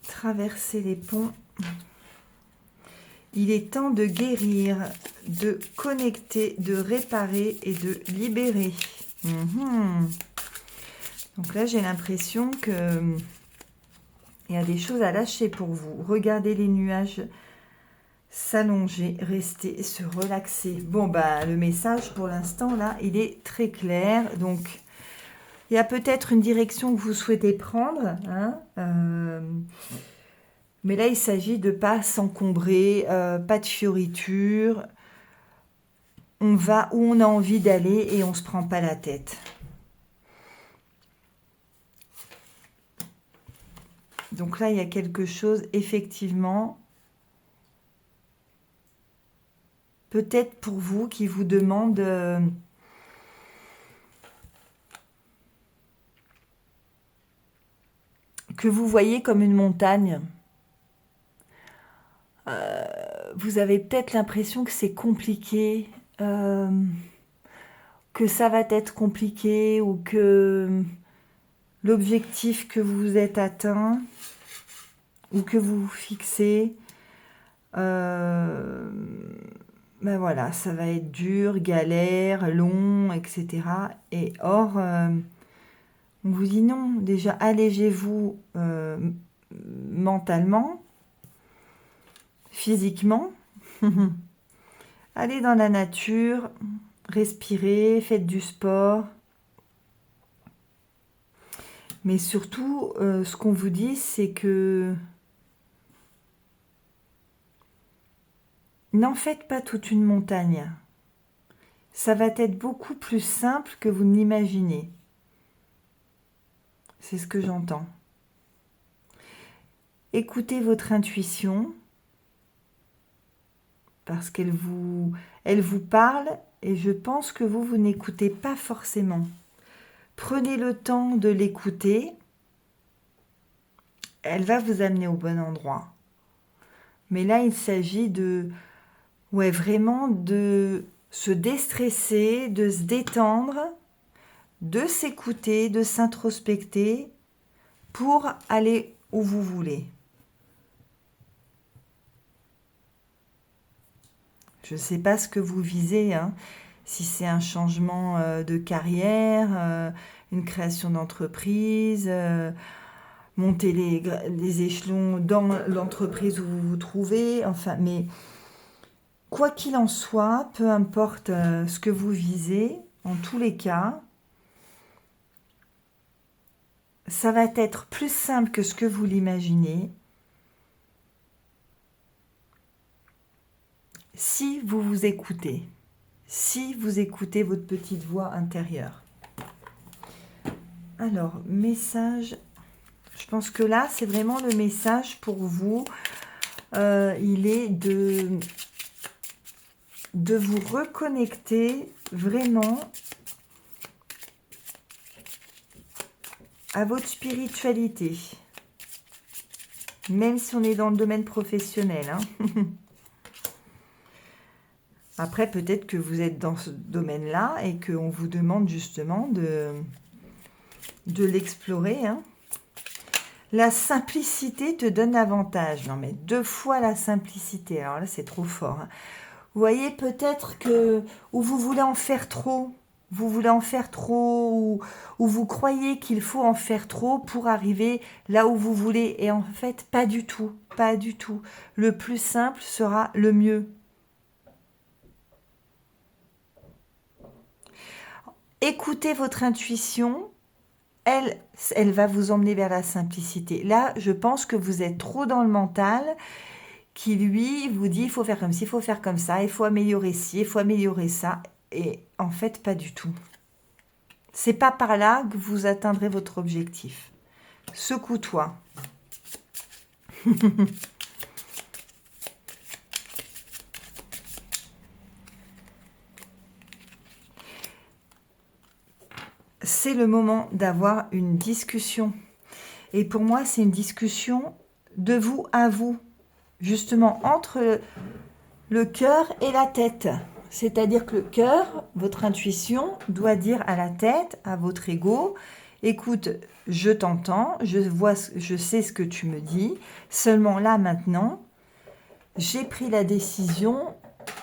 Traverser les ponts. Il est temps de guérir, de connecter, de réparer et de libérer. Donc là, j'ai l'impression que il y a des choses à lâcher pour vous. Regardez les nuages s'allonger, rester, se relaxer. Bon, le message pour l'instant, là, il est très clair. Donc, il y a peut-être une direction que vous souhaitez prendre. Mais là, il s'agit de ne pas s'encombrer, pas de fioritures. On va où on a envie d'aller et on ne se prend pas la tête. Donc là, il y a quelque chose, effectivement, peut-être pour vous, qui vous demande que vous voyez comme une montagne. Vous avez peut-être l'impression que c'est compliqué, que ça va être compliqué ou que l'objectif que vous vous êtes atteint ou que vous vous fixez, voilà, ça va être dur, galère, long, etc. Et or, on vous dit non, déjà allégez-vous mentalement, physiquement. Allez dans la nature, respirez, faites du sport. Mais surtout, ce qu'on vous dit, c'est que n'en faites pas toute une montagne. Ça va être beaucoup plus simple que vous ne l'imaginez. C'est ce que j'entends. Écoutez votre intuition, parce qu'elle vous parle, et je pense que vous n'écoutez pas forcément. Prenez le temps de l'écouter. Elle va vous amener au bon endroit. Mais là, il s'agit de, ouais, vraiment de se déstresser, de se détendre, de s'écouter, de s'introspecter pour aller où vous voulez. Je ne sais pas ce que vous visez, hein. Si c'est un changement de carrière, une création d'entreprise, monter les échelons dans l'entreprise où vous vous trouvez, enfin, mais quoi qu'il en soit, peu importe ce que vous visez, en tous les cas, ça va être plus simple que ce que vous l'imaginez si vous vous écoutez, si vous écoutez votre petite voix intérieure. Alors, message, je pense que là, c'est vraiment le message pour vous. Il est de vous reconnecter vraiment à votre spiritualité. Même si on est dans le domaine professionnel, hein. Après, peut-être que vous êtes dans ce domaine-là et qu'on vous demande justement de l'explorer, hein. La simplicité te donne l'avantage. Non, mais 2 fois la simplicité. Alors là, c'est trop fort, hein. Vous voyez, peut-être que ou vous voulez en faire trop. Vous voulez en faire trop ou vous croyez qu'il faut en faire trop pour arriver là où vous voulez. Et en fait, pas du tout. Pas du tout. Le plus simple sera le mieux. Écoutez votre intuition, elle va vous emmener vers la simplicité. Là, je pense que vous êtes trop dans le mental qui, lui, vous dit il faut faire comme ci, il faut faire comme ça, il faut améliorer ci, il faut améliorer ça. Et en fait, pas du tout. C'est pas par là que vous atteindrez votre objectif. Secoue-toi. C'est le moment d'avoir une discussion. Et pour moi, c'est une discussion de vous à vous, justement entre le cœur et la tête. C'est-à-dire que le cœur, votre intuition, doit dire à la tête, à votre ego, écoute, je t'entends, je sais ce que tu me dis, seulement là, maintenant, j'ai pris la décision,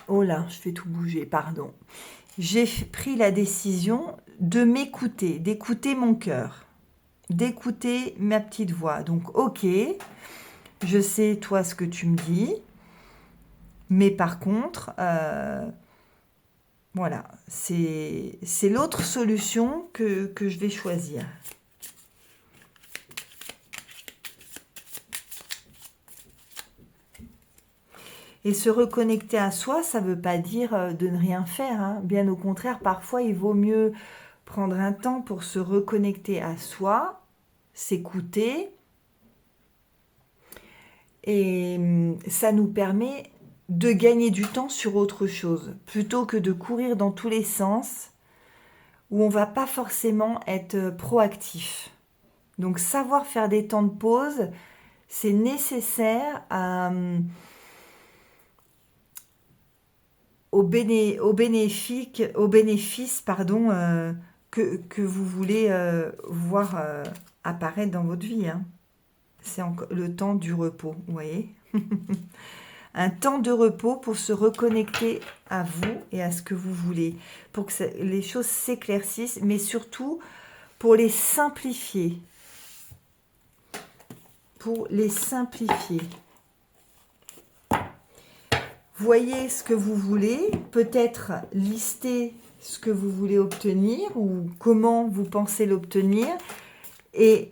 oh là, je fais tout bouger, pardon. J'ai pris la décision de m'écouter, d'écouter mon cœur, d'écouter ma petite voix. Donc, ok, je sais, toi, ce que tu me dis, mais par contre, voilà, c'est l'autre solution que je vais choisir. Et se reconnecter à soi, ça ne veut pas dire de ne rien faire, hein. Bien au contraire, parfois, il vaut mieux prendre un temps pour se reconnecter à soi, s'écouter. Et ça nous permet de gagner du temps sur autre chose, plutôt que de courir dans tous les sens, où on ne va pas forcément être proactif. Donc, savoir faire des temps de pause, c'est nécessaire au bénéfice que vous voulez voir apparaître dans votre vie, hein. C'est le temps du repos, vous voyez. Un temps de repos pour se reconnecter à vous et à ce que vous voulez, pour que les choses s'éclaircissent, mais surtout pour les simplifier. Pour les simplifier. Voyez ce que vous voulez, peut-être lister ce que vous voulez obtenir ou comment vous pensez l'obtenir et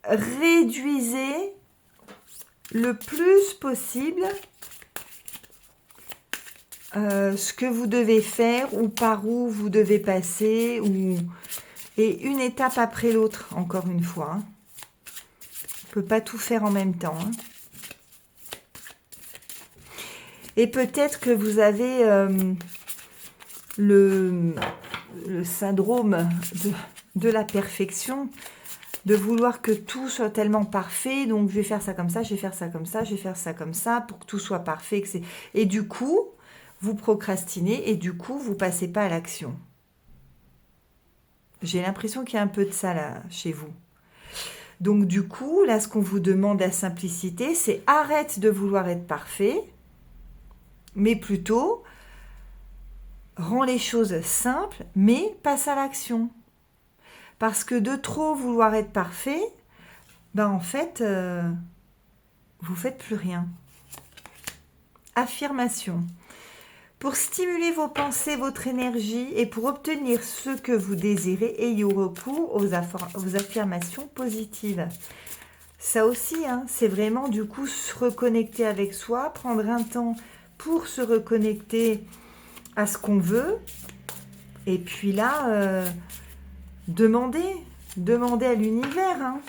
réduisez le plus possible ce que vous devez faire ou par où vous devez passer et une étape après l'autre, encore une fois, hein. On ne peut pas tout faire en même temps, hein. Et peut-être que vous avez le syndrome de la perfection, de vouloir que tout soit tellement parfait, donc je vais faire ça comme ça, je vais faire ça comme ça, je vais faire ça comme ça, pour que tout soit parfait. Et du coup, vous procrastinez et du coup, vous passez pas à l'action. J'ai l'impression qu'il y a un peu de ça là, chez vous. Donc du coup, là, ce qu'on vous demande, la simplicité, c'est arrête de vouloir être parfait, mais plutôt rends les choses simples, mais passe à l'action. Parce que de trop vouloir être parfait, ben en fait, vous faites plus rien. Affirmation. Pour stimuler vos pensées, votre énergie et pour obtenir ce que vous désirez, ayez recours aux affirmations positives. Ça aussi, hein, c'est vraiment du coup se reconnecter avec soi, prendre un temps pour se reconnecter à ce qu'on veut. Et puis là, demandez à l'univers. Hein.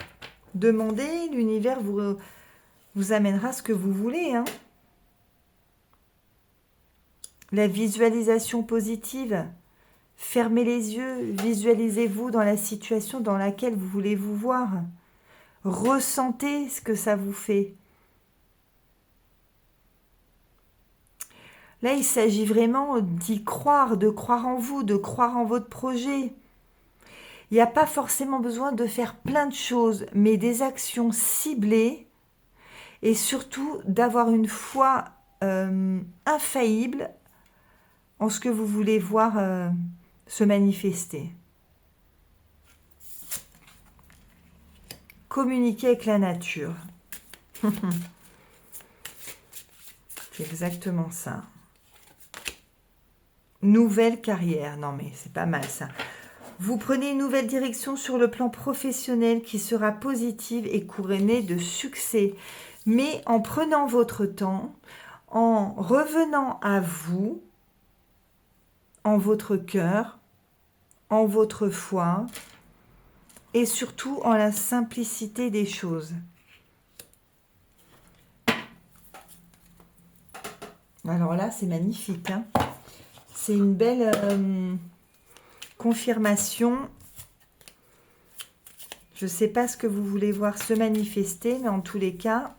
Demandez, l'univers vous amènera ce que vous voulez. Hein. La visualisation positive. Fermez les yeux, visualisez-vous dans la situation dans laquelle vous voulez vous voir. Ressentez ce que ça vous fait. Là, il s'agit vraiment d'y croire, de croire en vous, de croire en votre projet. Il n'y a pas forcément besoin de faire plein de choses, mais des actions ciblées et surtout d'avoir une foi infaillible en ce que vous voulez voir se manifester. Communiquer avec la nature. C'est exactement ça. Nouvelle carrière. Non mais c'est pas mal ça. Vous prenez une nouvelle direction sur le plan professionnel qui sera positive et couronnée de succès. Mais en prenant votre temps, en revenant à vous, en votre cœur, en votre foi et surtout en la simplicité des choses. Alors là, c'est magnifique. Hein. C'est une belle confirmation. Je ne sais pas ce que vous voulez voir se manifester, mais en tous les cas,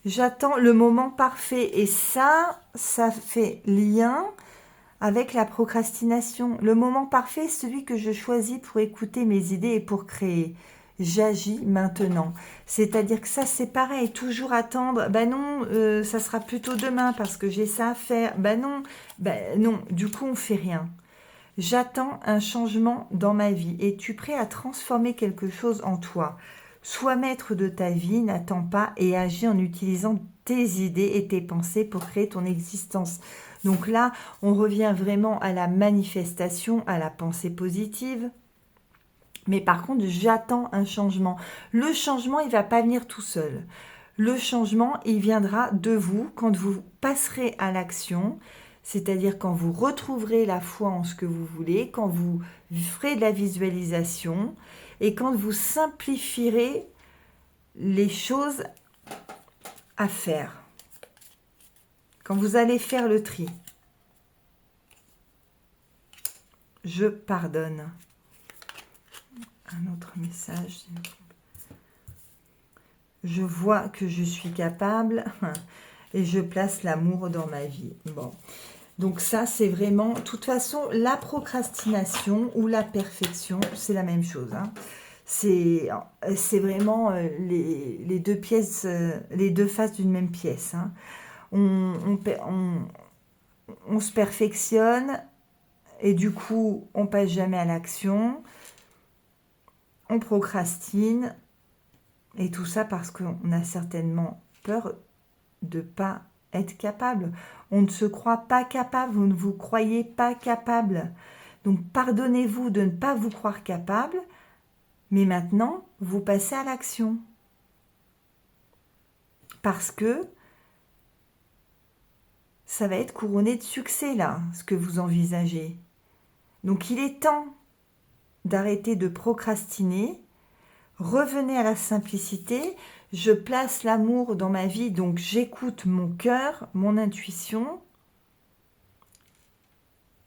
j'attends le moment parfait. Et ça fait lien avec la procrastination. Le moment parfait, c'est celui que je choisis pour écouter mes idées et pour créer. J'agis maintenant. C'est-à-dire que ça, c'est pareil, toujours attendre. Ben non, ça sera plutôt demain parce que j'ai ça à faire. Ben non, du coup, on fait rien. J'attends un changement dans ma vie. Es-tu prêt à transformer quelque chose en toi? Sois maître de ta vie, n'attends pas et agis en utilisant tes idées et tes pensées pour créer ton existence. Donc là, on revient vraiment à la manifestation, à la pensée positive. Mais par contre, j'attends un changement. Le changement, il ne va pas venir tout seul. Le changement, il viendra de vous quand vous passerez à l'action, c'est-à-dire quand vous retrouverez la foi en ce que vous voulez, quand vous ferez de la visualisation et quand vous simplifierez les choses à faire. Quand vous allez faire le tri. Je pardonne. Un autre message. Je vois que je suis capable et je place l'amour dans ma vie. Bon. Donc ça, c'est vraiment... De toute façon, la procrastination ou la perfection, c'est la même chose. Hein. C'est vraiment les deux pièces, les deux faces d'une même pièce. Hein. On se perfectionne et du coup, on passe jamais à l'action. On procrastine et tout ça parce qu'on a certainement peur de ne pas être capable. On ne se croit pas capable, vous ne vous croyez pas capable. Donc pardonnez-vous de ne pas vous croire capable, mais maintenant vous passez à l'action. Parce que ça va être couronné de succès là, ce que vous envisagez. Donc il est temps d'arrêter de procrastiner, revenez à la simplicité, je place l'amour dans ma vie, donc j'écoute mon cœur, mon intuition,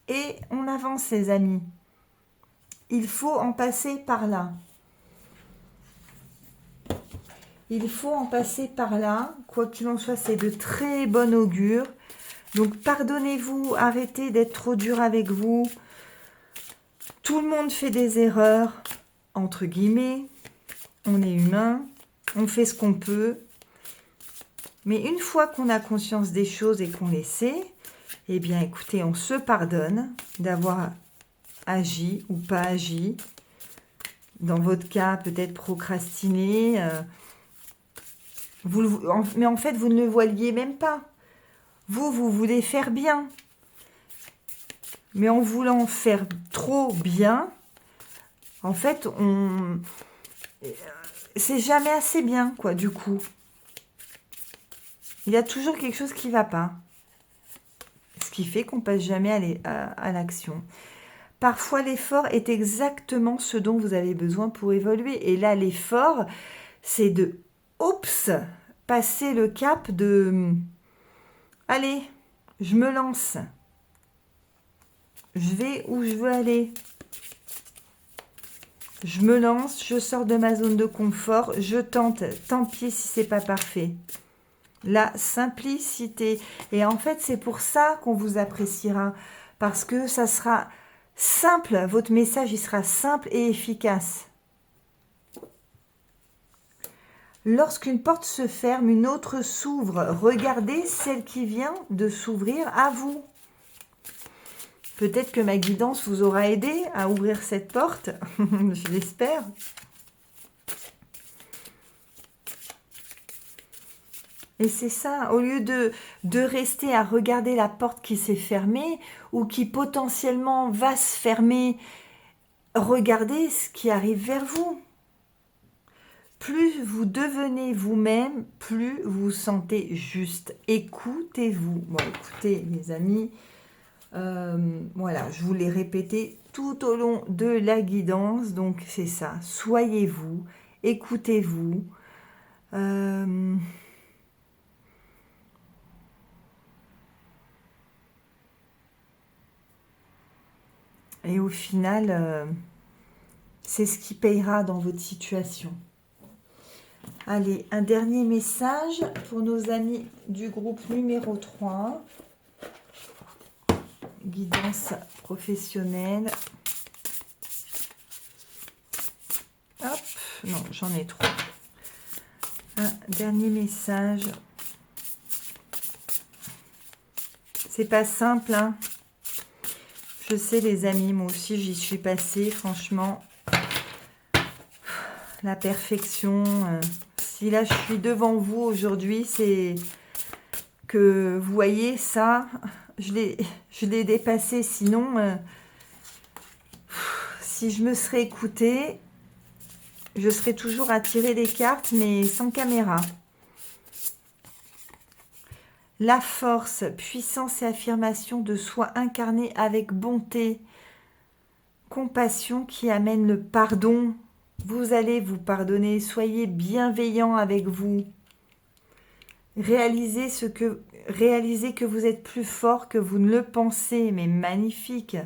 et on avance les amis. il faut en passer par là. Il faut en passer par là. Quoi qu'il en soit, c'est de très bon augure. Donc, pardonnez-vous, arrêtez d'être trop dur avec vous. Tout le monde fait des erreurs, entre guillemets. On est humain, on fait ce qu'on peut. Mais une fois qu'on a conscience des choses et qu'on les sait, eh bien, écoutez, on se pardonne d'avoir agi ou pas agi. Dans votre cas, peut-être procrastiné. Mais en fait, vous ne le voyez même pas. Vous voulez faire bien. Mais en voulant faire trop bien, en fait, c'est jamais assez bien, quoi, du coup. Il y a toujours quelque chose qui ne va pas. Ce qui fait qu'on passe jamais à l'action. Parfois, l'effort est exactement ce dont vous avez besoin pour évoluer. Et là, l'effort, c'est de, oups, passer le cap de, allez, je me lance. Je vais où je veux aller. Je me lance, je sors de ma zone de confort, je tente, tant pis si c'est pas parfait. La simplicité. Et en fait, c'est pour ça qu'on vous appréciera. Parce que ça sera simple, votre message, il sera simple et efficace. Lorsqu'une porte se ferme, une autre s'ouvre. Regardez celle qui vient de s'ouvrir à vous. Peut-être que ma guidance vous aura aidé à ouvrir cette porte, je l'espère. Et c'est ça, au lieu de rester à regarder la porte qui s'est fermée ou qui potentiellement va se fermer, regardez ce qui arrive vers vous. Plus vous devenez vous-même, plus vous vous sentez juste. Écoutez-vous. Bon, écoutez, les amis, voilà, je vous l'ai répété tout au long de la guidance. Donc, c'est ça. Soyez-vous, écoutez-vous. Et au final, c'est ce qui payera dans votre situation. Allez, un dernier message pour nos amis du groupe numéro 3. Guidance professionnelle. Hop, non, j'en ai trop. Un dernier message. C'est pas simple, hein. Je sais, les amis, moi aussi, j'y suis passée, franchement. La perfection. Si là, je suis devant vous aujourd'hui, c'est que vous voyez ça, je l'ai dépassé. Sinon, si je me serais écoutée, je serais toujours à tirer des cartes, mais sans caméra. La force, puissance et affirmation de soi incarnée avec bonté, compassion qui amène le pardon. Vous allez vous pardonner, soyez bienveillant avec vous. Réalisez que vous êtes plus fort que vous ne le pensez, mais magnifique.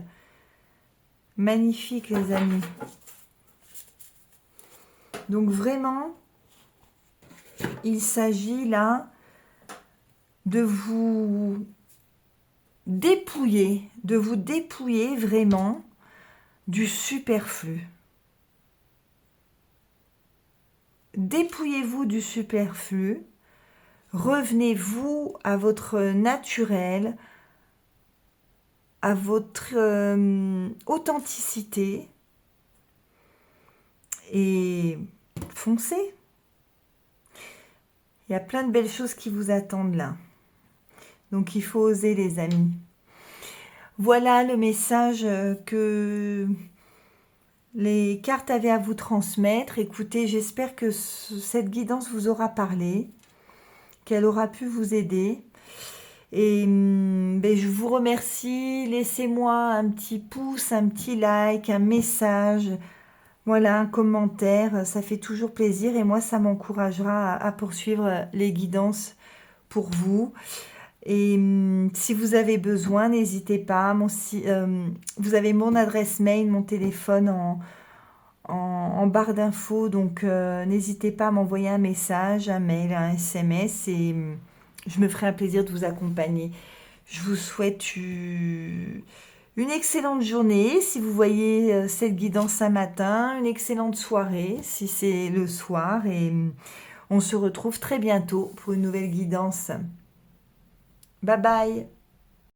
Magnifique, les amis. Donc vraiment, il s'agit là de vous dépouiller vraiment du superflu. Dépouillez-vous du superflu, revenez-vous à votre naturel, à votre authenticité et foncez. Il y a plein de belles choses qui vous attendent là. Donc, il faut oser, les amis. Voilà le message que les cartes avaient à vous transmettre. Écoutez, j'espère que cette guidance vous aura parlé, qu'elle aura pu vous aider. Et je vous remercie. Laissez-moi un petit pouce, un petit like, un message. Voilà, un commentaire. Ça fait toujours plaisir et moi, ça m'encouragera à poursuivre les guidances pour vous. Et si vous avez besoin, n'hésitez pas. Vous avez mon adresse mail, mon téléphone en barre d'infos. Donc, n'hésitez pas à m'envoyer un message, un mail, un SMS. Et je me ferai un plaisir de vous accompagner. Je vous souhaite une excellente journée si vous voyez cette guidance un matin. Une excellente soirée si c'est le soir. Et on se retrouve très bientôt pour une nouvelle guidance. Bye bye.